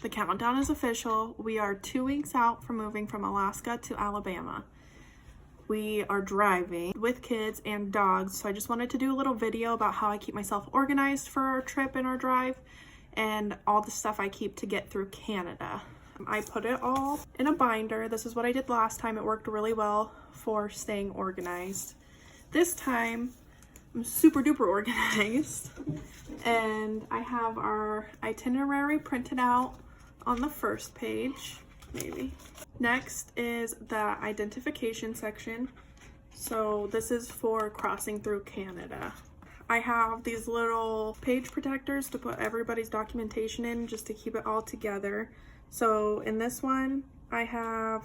The countdown is official. We are 2 weeks out from moving from Alaska to Alabama. We are driving with kids and dogs, so I just wanted to do a little video about how I keep myself organized for our trip and our drive and all the stuff I keep to get through Canada. I put it all in a binder. This is what I did last time. It worked really well for staying organized. This time, I'm super duper organized, and I have our itinerary printed out on the first page, maybe. Next is the identification section. So this is for crossing through Canada. I have these little page protectors to put everybody's documentation in just to keep it all together. So in this one, I have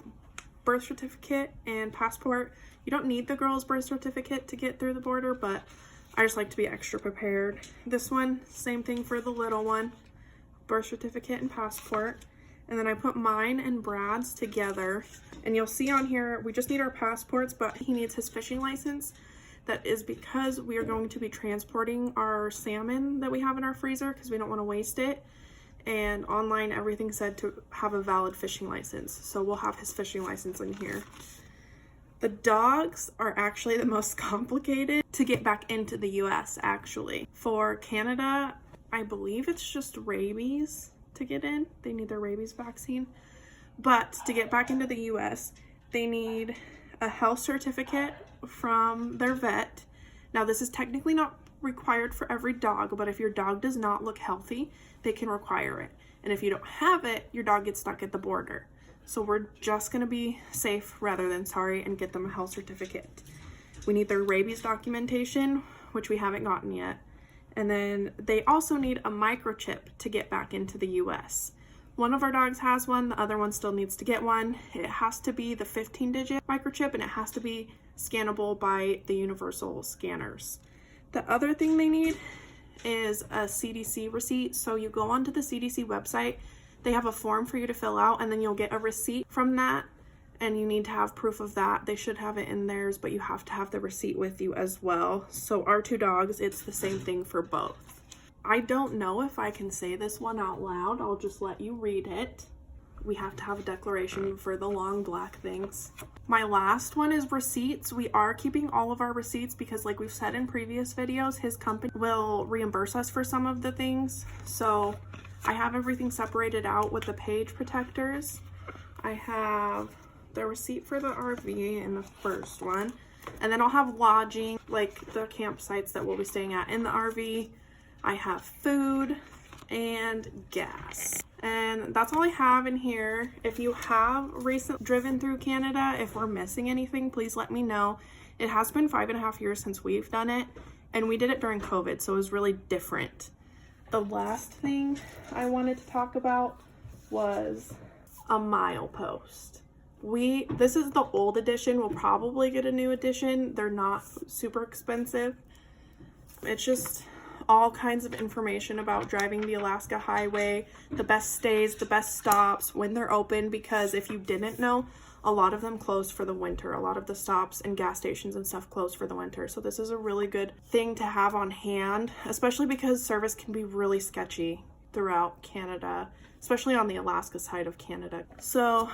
birth certificate and passport. You don't need the girl's birth certificate to get through the border, but I just like to be extra prepared. This one, same thing for the little one, birth certificate and passport. And then I put mine and Brad's together. And you'll see on here, we just need our passports, but he needs his fishing license. That is because we are going to be transporting our salmon that we have in our freezer because we don't want to waste it. And online, everything said to have a valid fishing license. So we'll have his fishing license in here. The dogs are actually the most complicated to get back into the US, actually. For Canada, I believe it's just rabies to get in. They need their rabies vaccine. But to get back into the US, they need a health certificate from their vet. Now, this is technically not required for every dog, but if your dog does not look healthy, they can require it. And if you don't have it, your dog gets stuck at the border. So we're just gonna be safe rather than sorry and get them a health certificate. We need their rabies documentation, which we haven't gotten yet. And then they also need a microchip to get back into the US. One of our dogs has one, the other one still needs to get one. It has to be the 15-digit microchip and it has to be scannable by the universal scanners. The other thing they need is a CDC receipt. So you go onto the CDC website, they have a form for you to fill out, and then you'll get a receipt from that, and you need to have proof of that. They should have it in theirs, but you have to have the receipt with you as well. So our two dogs, it's the same thing for both. I don't know if I can say this one out loud. I'll just let you read it. We have to have a declaration for the long black things. My last one is receipts. We are keeping all of our receipts because, like we've said in previous videos, his company will reimburse us for some of the things. So I have everything separated out with the page protectors. I have the receipt for the RV in the first one. And then I'll have lodging, like the campsites that we'll be staying at in the RV. I have food and gas. And that's all I have in here. If you have recently driven through Canada, if we're missing anything, please let me know. It has been 5.5 years since we've done it, and we did it during COVID, so it was really different. The last thing I wanted to talk about was a milepost. This is the old edition. We'll probably get a new edition. They're not super expensive. It's just all kinds of information about driving the Alaska Highway, the best stays, the best stops, when they're open, because if you didn't know, a lot of them close for the winter. A lot of the stops and gas stations and stuff close for the winter. So this is a really good thing to have on hand, especially because service can be really sketchy throughout Canada, especially on the Alaska side of Canada. So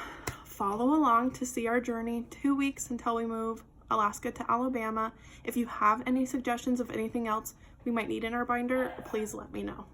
follow along to see our journey. 2 weeks until we move Alaska to Alabama. If you have any suggestions of anything else we might need in our binder, please let me know.